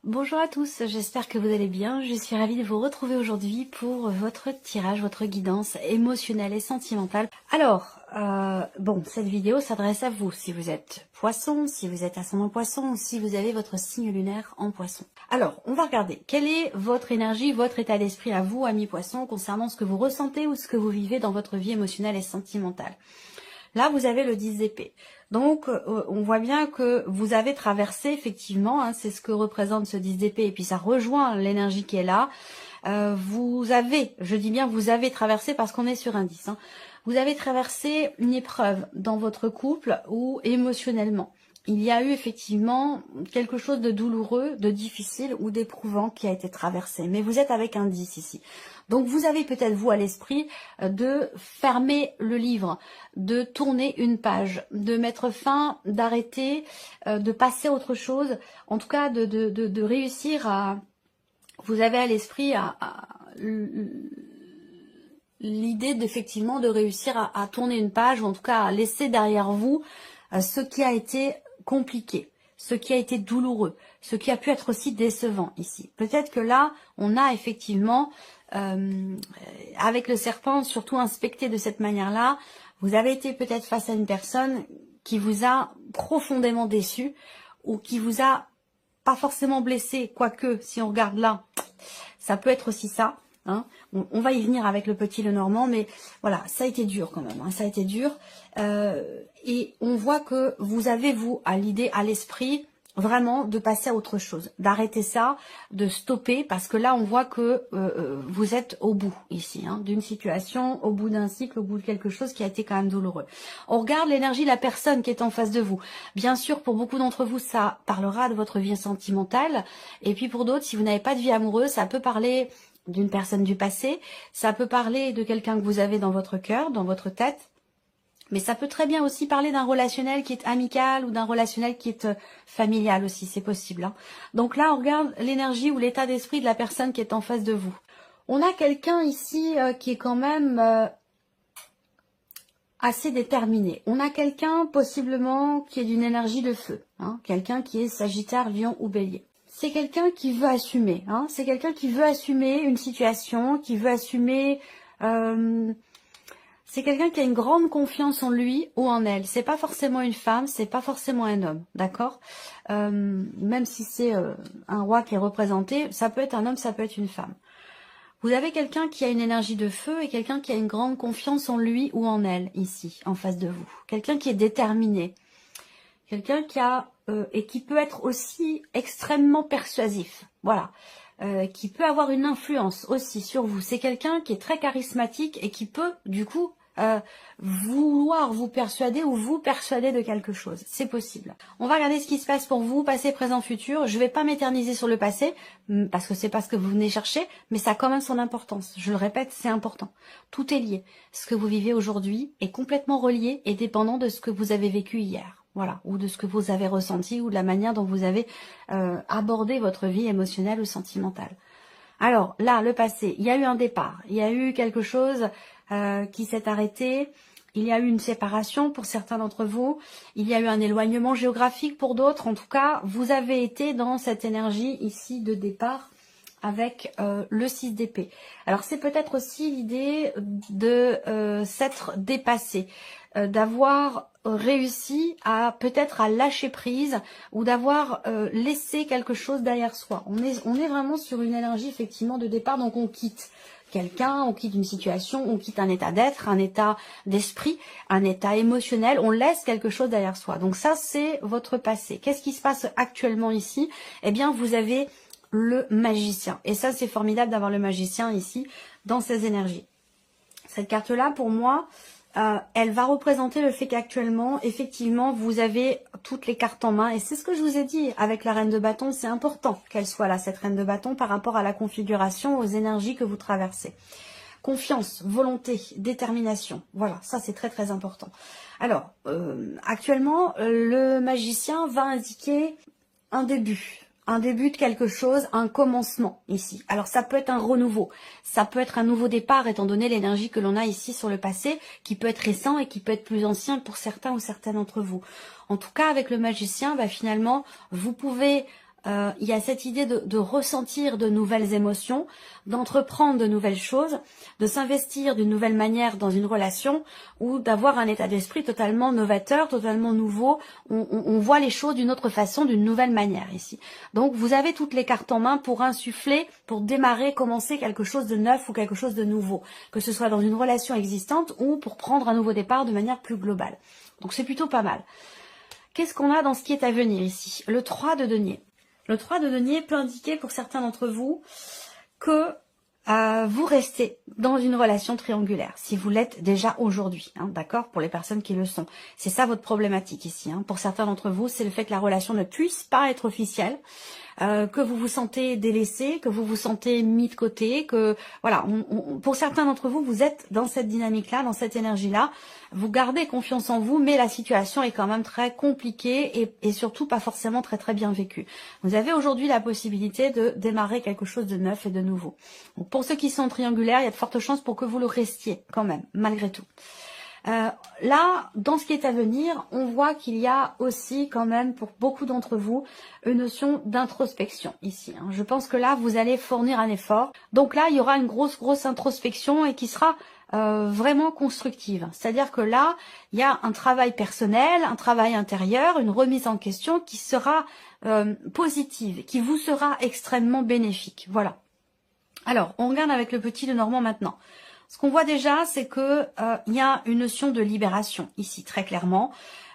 Bonjour à tous, j'espère que vous allez bien. Je suis ravie de vous retrouver aujourd'hui pour votre tirage, votre guidance émotionnelle et sentimentale. Alors, cette vidéo s'adresse à vous, si vous êtes poisson, si vous êtes ascendant poisson ou si vous avez votre signe lunaire en poisson. Alors, on va regarder quelle est votre énergie, votre état d'esprit à vous, amis poissons, concernant ce que vous ressentez ou ce que vous vivez dans votre vie émotionnelle et sentimentale. Là, vous avez le 10 d'épée. Donc, on voit bien que vous avez traversé, effectivement, c'est ce que représente ce 10 d'épée, et puis ça rejoint l'énergie qui est là. Vous avez, je dis bien vous avez traversé parce qu'on est sur un 10. Vous avez traversé une épreuve dans votre couple ou émotionnellement. Il y a eu effectivement quelque chose de douloureux, de difficile ou d'éprouvant qui a été traversé. Mais vous êtes avec un 10 ici. Donc vous avez peut-être vous à l'esprit de fermer le livre, de tourner une page, de mettre fin, d'arrêter, de passer à autre chose. En tout cas de réussir à... Vous avez à l'esprit l'idée d'effectivement de réussir à tourner une page, ou en tout cas à laisser derrière vous ce qui a été compliqué, ce qui a été douloureux, ce qui a pu être aussi décevant ici. Peut-être que là, on a effectivement, avec le serpent, surtout inspecté de cette manière-là, vous avez été peut-être face à une personne qui vous a profondément déçu ou qui vous a pas forcément blessé, quoique si on regarde là, ça peut être aussi ça. On va y venir avec le petit Lenormand, mais voilà, ça a été dur quand même, ça a été dur. Et on voit que vous avez, vous, à l'idée, à l'esprit, vraiment de passer à autre chose, d'arrêter ça, de stopper, parce que là, on voit que vous êtes au bout, ici, d'une situation, au bout d'un cycle, au bout de quelque chose qui a été quand même douloureux. On regarde l'énergie de la personne qui est en face de vous. Bien sûr, pour beaucoup d'entre vous, ça parlera de votre vie sentimentale, et puis pour d'autres, si vous n'avez pas de vie amoureuse, ça peut parler d'une personne du passé, ça peut parler de quelqu'un que vous avez dans votre cœur, dans votre tête, mais ça peut très bien aussi parler d'un relationnel qui est amical ou d'un relationnel qui est familial aussi, c'est possible. Donc là, on regarde l'énergie ou l'état d'esprit de la personne qui est en face de vous. On a quelqu'un ici qui est quand même assez déterminé. On a quelqu'un possiblement qui est d'une énergie de feu, quelqu'un qui est Sagittaire, Lion ou Bélier. C'est quelqu'un qui veut assumer, c'est quelqu'un qui veut assumer une situation, qui veut assumer... c'est quelqu'un qui a une grande confiance en lui ou en elle. C'est pas forcément une femme, c'est pas forcément un homme, d'accord, même si c'est un roi qui est représenté, ça peut être un homme, ça peut être une femme. Vous avez quelqu'un qui a une énergie de feu et quelqu'un qui a une grande confiance en lui ou en elle, ici, en face de vous. Quelqu'un qui est déterminé. Quelqu'un qui a et qui peut être aussi extrêmement persuasif, voilà, qui peut avoir une influence aussi sur vous. C'est quelqu'un qui est très charismatique et qui peut du coup vouloir vous persuader ou vous persuader de quelque chose. C'est possible. On va regarder ce qui se passe pour vous, passé, présent, futur. Je ne vais pas m'éterniser sur le passé parce que c'est pas ce que vous venez chercher, mais ça a quand même son importance. Je le répète, c'est important. Tout est lié. Ce que vous vivez aujourd'hui est complètement relié et dépendant de ce que vous avez vécu hier. Voilà, ou de ce que vous avez ressenti, ou de la manière dont vous avez abordé votre vie émotionnelle ou sentimentale. Alors là, le passé, il y a eu un départ, il y a eu quelque chose qui s'est arrêté, il y a eu une séparation pour certains d'entre vous, il y a eu un éloignement géographique pour d'autres. En tout cas, vous avez été dans cette énergie ici de départ avec le 6 d'épée. Alors c'est peut-être aussi l'idée de s'être dépassé, d'avoir réussi à peut-être à lâcher prise ou d'avoir laissé quelque chose derrière soi. On est vraiment sur une énergie effectivement de départ, donc on quitte quelqu'un, on quitte une situation, on quitte un état d'être, un état d'esprit, un état émotionnel, on laisse quelque chose derrière soi. Donc ça c'est votre passé. Qu'est-ce qui se passe actuellement ici? Eh bien vous avez le magicien. Et ça, c'est formidable d'avoir le magicien ici, dans ces énergies. Cette carte-là, pour moi, elle va représenter le fait qu'actuellement, effectivement, vous avez toutes les cartes en main. Et c'est ce que je vous ai dit avec la reine de bâton. C'est important qu'elle soit là, cette reine de bâton, par rapport à la configuration, aux énergies que vous traversez. Confiance, volonté, détermination. Voilà, ça, c'est très, très important. Alors, actuellement, le magicien va indiquer un début de quelque chose, un commencement ici. Alors ça peut être un renouveau, ça peut être un nouveau départ étant donné l'énergie que l'on a ici sur le passé, qui peut être récent et qui peut être plus ancien pour certains ou certaines d'entre vous. En tout cas, avec le magicien, finalement, vous pouvez il y a cette idée de ressentir de nouvelles émotions, d'entreprendre de nouvelles choses, de s'investir d'une nouvelle manière dans une relation ou d'avoir un état d'esprit totalement novateur, totalement nouveau. On voit les choses d'une autre façon, d'une nouvelle manière ici. Donc vous avez toutes les cartes en main pour insuffler, pour démarrer, commencer quelque chose de neuf ou quelque chose de nouveau, que ce soit dans une relation existante ou pour prendre un nouveau départ de manière plus globale. Donc c'est plutôt pas mal. Qu'est-ce qu'on a dans ce qui est à venir ici? Le 3 de denier. Le 3 de denier peut indiquer pour certains d'entre vous que vous restez dans une relation triangulaire, si vous l'êtes déjà aujourd'hui, hein, d'accord, pour les personnes qui le sont. C'est ça votre problématique ici. Hein. Pour certains d'entre vous, c'est le fait que la relation ne puisse pas être officielle, que vous vous sentez délaissé, que vous vous sentez mis de côté, que voilà, pour certains d'entre vous, vous êtes dans cette dynamique-là, dans cette énergie-là, vous gardez confiance en vous, mais la situation est quand même très compliquée et surtout pas forcément très très bien vécue. Vous avez aujourd'hui la possibilité de démarrer quelque chose de neuf et de nouveau. Donc pour ceux qui sont triangulaires, il y a de fortes chances pour que vous le restiez quand même, malgré tout. Là, dans ce qui est à venir, on voit qu'il y a aussi quand même pour beaucoup d'entre vous une notion d'introspection ici. Hein. Je pense que là, vous allez fournir un effort. Donc là, il y aura une grosse introspection et qui sera vraiment constructive. C'est-à-dire que là, il y a un travail personnel, un travail intérieur, une remise en question qui sera positive, qui vous sera extrêmement bénéfique. Voilà. Alors, on regarde avec le petit Lenormand maintenant. Ce qu'on voit déjà, c'est que il y a une notion de libération ici, très clairement.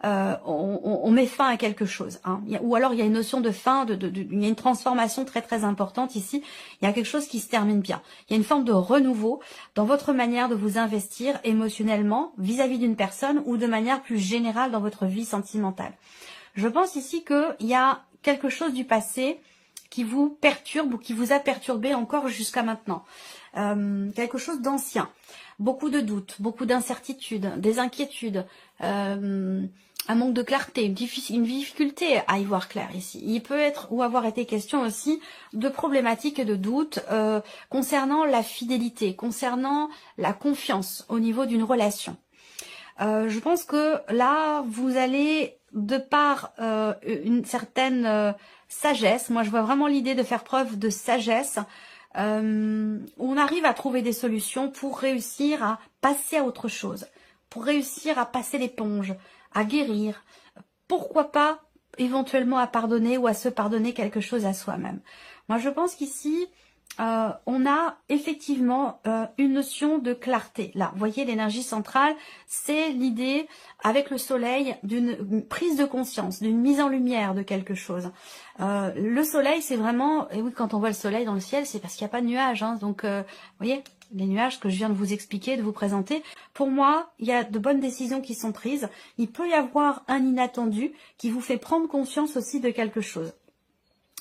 On met fin à quelque chose. Hein. Ou alors il y a une notion de fin, il y a une transformation très très importante ici. Il y a quelque chose qui se termine bien. Il y a une forme de renouveau dans votre manière de vous investir émotionnellement vis-à-vis d'une personne ou de manière plus générale dans votre vie sentimentale. Je pense ici qu'il y a quelque chose du passé qui vous perturbe ou qui vous a perturbé encore jusqu'à maintenant. Quelque chose d'ancien, beaucoup de doutes, beaucoup d'incertitudes, des inquiétudes, un manque de clarté, une difficulté à y voir clair ici. Il peut être ou avoir été question aussi de problématiques et de doutes concernant la fidélité, concernant la confiance au niveau d'une relation. Je pense que là, vous allez, de par une certaine sagesse, moi je vois vraiment l'idée de faire preuve de sagesse, on arrive à trouver des solutions pour réussir à passer à autre chose, pour réussir à passer l'éponge, à guérir, pourquoi pas éventuellement à pardonner ou à se pardonner quelque chose à soi-même. Moi je pense qu'ici, on a effectivement une notion de clarté. Là, vous voyez, l'énergie centrale, c'est l'idée, avec le soleil, d'une prise de conscience, d'une mise en lumière de quelque chose. Le soleil, c'est vraiment, et oui, quand on voit le soleil dans le ciel, c'est parce qu'il n'y a pas de nuages. Hein, donc, vous voyez, les nuages que je viens de vous expliquer, de vous présenter, pour moi, il y a de bonnes décisions qui sont prises. Il peut y avoir un inattendu qui vous fait prendre conscience aussi de quelque chose.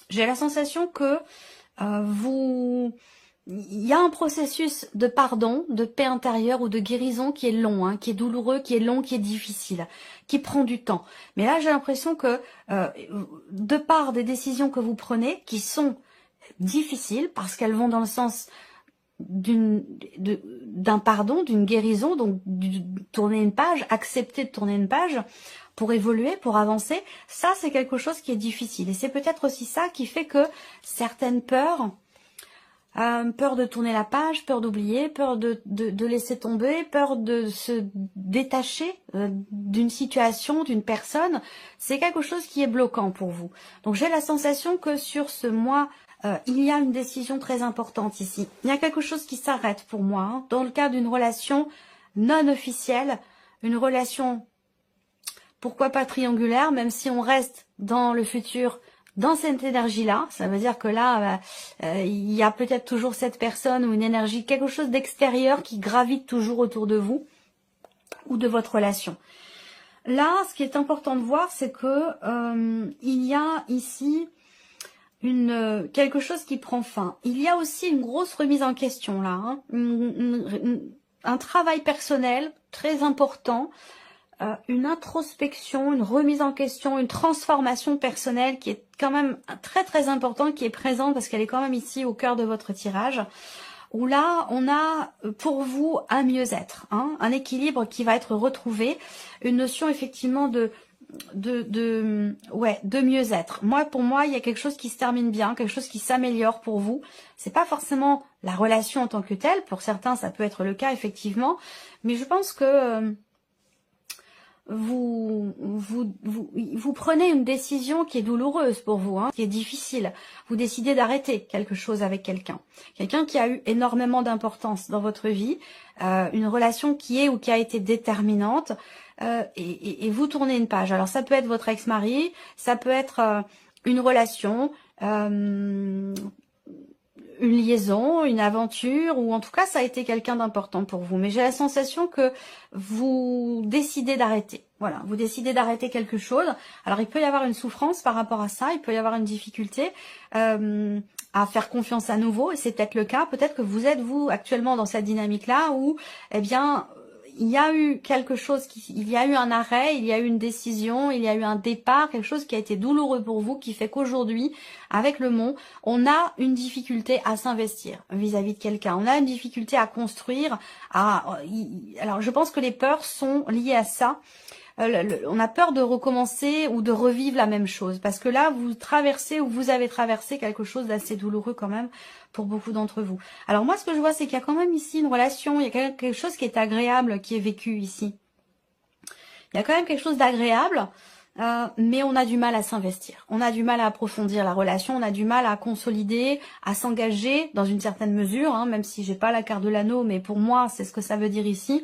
J'ai la sensation que il y a un processus de pardon, de paix intérieure ou de guérison qui est long, hein, qui est douloureux, qui est long, qui est difficile, qui prend du temps. Mais là, j'ai l'impression que de par des décisions que vous prenez, qui sont difficiles parce qu'elles vont dans le sens d'un pardon, d'une guérison, donc tourner une page, accepter de tourner une page pour évoluer, pour avancer, ça c'est quelque chose qui est difficile. Et c'est peut-être aussi ça qui fait que certaines peurs, peur de tourner la page, peur d'oublier, peur de laisser tomber, peur de se détacher d'une situation, d'une personne, c'est quelque chose qui est bloquant pour vous. Donc j'ai la sensation que sur ce mois, il y a une décision très importante ici. Il y a quelque chose qui s'arrête pour moi, hein, dans le cadre d'une relation non officielle, une relation, pourquoi pas triangulaire, même si on reste dans le futur, dans cette énergie-là. Ça veut dire que là, il y a peut-être toujours cette personne ou une énergie, quelque chose d'extérieur qui gravite toujours autour de vous ou de votre relation. Là, ce qui est important de voir, c'est que il y a ici quelque chose qui prend fin. Il y a aussi une grosse remise en question là, hein, un travail personnel très important, une introspection, une remise en question, une transformation personnelle qui est quand même très très importante, qui est présente parce qu'elle est quand même ici au cœur de votre tirage, où là on a pour vous un mieux-être, hein, un équilibre qui va être retrouvé, une notion effectivement de mieux-être. Pour moi, il y a quelque chose qui se termine bien, quelque chose qui s'améliore pour vous. C'est pas forcément la relation en tant que telle. Pour certains, ça peut être le cas, effectivement. Mais je pense que vous prenez une décision qui est douloureuse pour vous, hein, qui est difficile. Vous décidez d'arrêter quelque chose avec quelqu'un. Quelqu'un qui a eu énormément d'importance dans votre vie, une relation qui est ou qui a été déterminante, et vous tournez une page. Alors ça peut être votre ex-mari, ça peut être une relation, une liaison, une aventure, ou en tout cas ça a été quelqu'un d'important pour vous. Mais j'ai la sensation que vous décidez d'arrêter. Voilà, vous décidez d'arrêter quelque chose. Alors il peut y avoir une souffrance par rapport à ça, il peut y avoir une difficulté à faire confiance à nouveau, et c'est peut-être le cas. Peut-être que vous êtes, vous, actuellement dans cette dynamique-là, où, eh bien, il y a eu quelque chose, il y a eu un arrêt, il y a eu une décision, il y a eu un départ, quelque chose qui a été douloureux pour vous, qui fait qu'aujourd'hui, avec le Mont, on a une difficulté à s'investir vis-à-vis de quelqu'un. On a une difficulté à construire. Alors, je pense que les peurs sont liées à ça. On a peur de recommencer ou de revivre la même chose, parce que là, vous traversez ou vous avez traversé quelque chose d'assez douloureux quand même pour beaucoup d'entre vous. Alors moi, ce que je vois, c'est qu'il y a quand même ici une relation, il y a quelque chose qui est agréable qui est vécu ici. Il y a quand même quelque chose d'agréable, mais on a du mal à s'investir. On a du mal à approfondir la relation, on a du mal à consolider, à s'engager dans une certaine mesure, hein, même si j'ai pas la carte de l'anneau, mais pour moi, c'est ce que ça veut dire ici.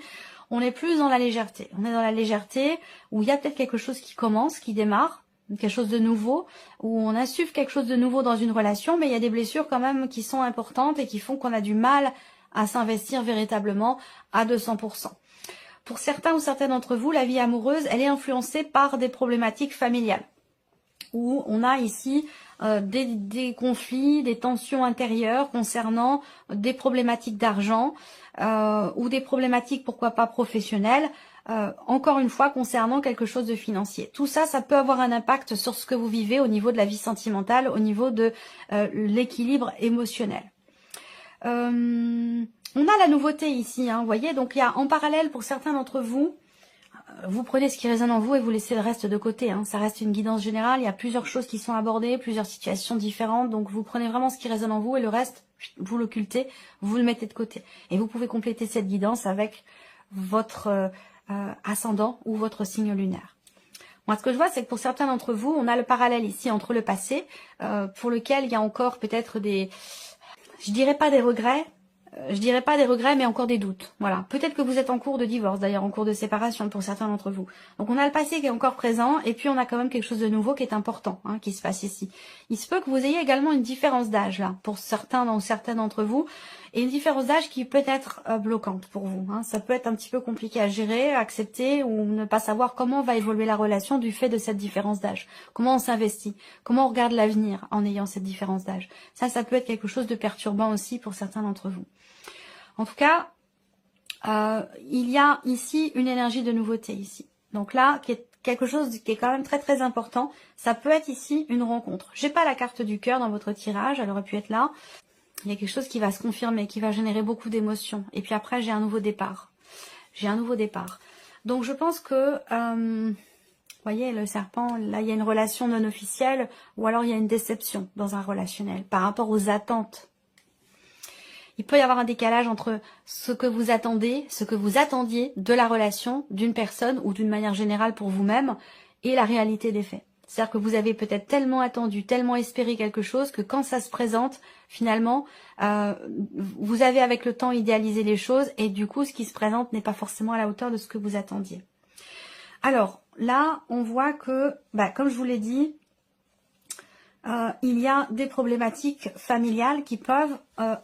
On est plus dans la légèreté. On est dans la légèreté où il y a peut-être quelque chose qui commence, qui démarre, quelque chose de nouveau, où on assume quelque chose de nouveau dans une relation, mais il y a des blessures quand même qui sont importantes et qui font qu'on a du mal à s'investir véritablement à 200%. Pour certains ou certaines d'entre vous, la vie amoureuse, elle est influencée par des problématiques familiales, où on a ici des conflits, des tensions intérieures concernant des problématiques d'argent ou des problématiques, pourquoi pas, professionnelles, encore une fois, concernant quelque chose de financier. Tout ça, ça peut avoir un impact sur ce que vous vivez au niveau de la vie sentimentale, au niveau de l'équilibre émotionnel. On a la nouveauté ici, hein, vous voyez, donc il y a en parallèle pour certains d'entre vous, vous prenez ce qui résonne en vous et vous laissez le reste de côté, hein. Ça reste une guidance générale, il y a plusieurs choses qui sont abordées, plusieurs situations différentes, donc vous prenez vraiment ce qui résonne en vous et le reste, vous l'occultez, vous le mettez de côté. Et vous pouvez compléter cette guidance avec votre ascendant ou votre signe lunaire. Moi, ce que je vois, c'est que pour certains d'entre vous, on a le parallèle ici entre le passé, pour lequel il y a encore peut-être des, je dirais pas des regrets, mais encore des doutes. Voilà. Peut-être que vous êtes en cours de divorce, d'ailleurs, en cours de séparation pour certains d'entre vous. Donc, on a le passé qui est encore présent, et puis on a quand même quelque chose de nouveau qui est important, hein, qui se passe ici. Il se peut que vous ayez également une différence d'âge, là, pour certains ou certaines d'entre vous, et une différence d'âge qui peut être bloquante pour vous, hein. Ça peut être un petit peu compliqué à gérer, à accepter, ou ne pas savoir comment va évoluer la relation du fait de cette différence d'âge. Comment on s'investit, comment on regarde l'avenir en ayant cette différence d'âge. Ça peut être quelque chose de perturbant aussi pour certains d'entre vous. En tout cas, il y a ici une énergie de nouveauté ici. Donc là, qui est quelque chose qui est quand même très très important. Ça peut être ici une rencontre. J'ai pas la carte du cœur dans votre tirage, elle aurait pu être là. Il y a quelque chose qui va se confirmer, qui va générer beaucoup d'émotions. Et puis après, j'ai un nouveau départ. Donc je pense que, vous voyez, le serpent, là, il y a une relation non officielle, ou alors il y a une déception dans un relationnel par rapport aux attentes. Il peut y avoir un décalage entre ce que vous attendez, ce que vous attendiez de la relation d'une personne ou d'une manière générale pour vous-même et la réalité des faits. C'est-à-dire que vous avez peut-être tellement attendu, tellement espéré quelque chose que quand ça se présente, finalement, vous avez avec le temps idéalisé les choses et du coup, ce qui se présente n'est pas forcément à la hauteur de ce que vous attendiez. Alors, là, on voit que, comme je vous l'ai dit, il y a des problématiques familiales qui peuvent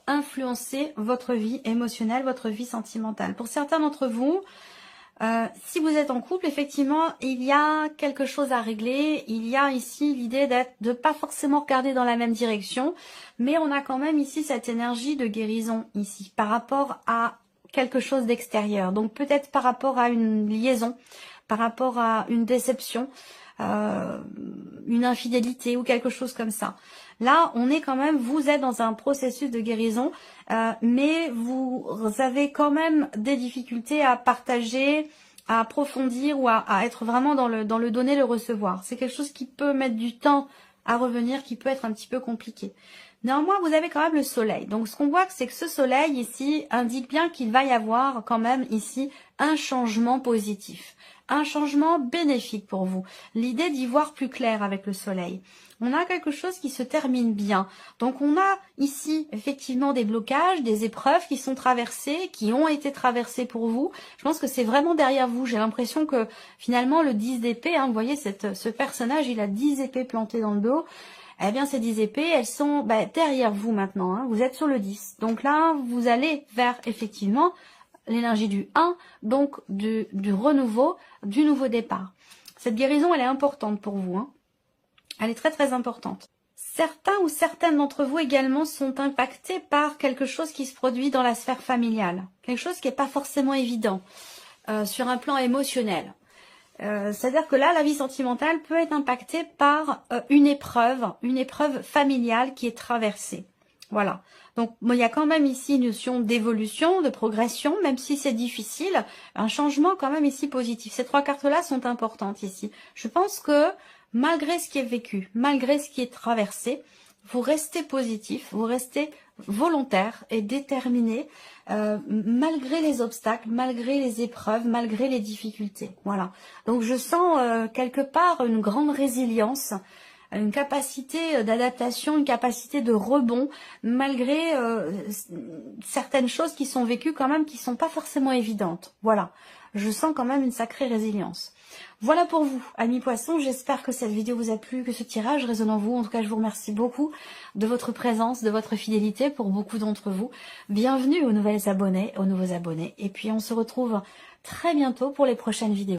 influencer votre vie émotionnelle, votre vie sentimentale. Pour certains d'entre vous, si vous êtes en couple, effectivement, il y a quelque chose à régler. Il y a ici l'idée de pas forcément regarder dans la même direction, mais on a quand même ici cette énergie de guérison ici par rapport à quelque chose d'extérieur. Donc peut-être par rapport à une liaison, par rapport à une déception, une infidélité ou quelque chose comme ça. Là, on est quand même, vous êtes dans un processus de guérison, mais vous avez quand même des difficultés à partager à approfondir ou à être vraiment dans le donner, le recevoir. C'est quelque chose qui peut mettre du temps à revenir, qui peut être un petit peu compliqué. Néanmoins, vous avez quand même le soleil. Donc, ce qu'on voit, c'est que ce soleil ici indique bien qu'il va y avoir quand même ici un changement positif, un changement bénéfique pour vous. L'idée d'y voir plus clair avec le soleil. On a quelque chose qui se termine bien. Donc, on a ici effectivement des blocages, des épreuves qui sont traversées, qui ont été traversées pour vous. Je pense que c'est vraiment derrière vous. J'ai l'impression que finalement, le 10 d'épée, hein, vous voyez, ce personnage, il a 10 épées plantées dans le dos. Eh bien, ces 10 épées, elles sont derrière vous maintenant. Hein. Vous êtes sur le 10. Donc là, vous allez vers, effectivement, l'énergie du 1, donc du renouveau, du nouveau départ. Cette guérison, elle est importante pour vous. Hein. Elle est très, très importante. Certains ou certaines d'entre vous également sont impactés par quelque chose qui se produit dans la sphère familiale. Quelque chose qui n'est pas forcément évident sur un plan émotionnel. C'est-à-dire que là, la vie sentimentale peut être impactée par une épreuve familiale qui est traversée. Voilà. Donc, il y a quand même ici une notion d'évolution, de progression, même si c'est difficile, un changement quand même ici positif. Ces 3 cartes-là sont importantes ici. Je pense que malgré ce qui est vécu, malgré ce qui est traversé, vous restez positif, vous restez volontaire et déterminé malgré les obstacles, malgré les épreuves, malgré les difficultés. Voilà. Donc je sens quelque part une grande résilience, une capacité d'adaptation, une capacité de rebond, malgré certaines choses qui sont vécues quand même, qui sont pas forcément évidentes. Voilà. Je sens quand même une sacrée résilience. Voilà pour vous, amis poissons, j'espère que cette vidéo vous a plu, que ce tirage résonne en vous. En tout cas, je vous remercie beaucoup de votre présence, de votre fidélité pour beaucoup d'entre vous. Bienvenue aux nouveaux abonnés, et puis on se retrouve très bientôt pour les prochaines vidéos.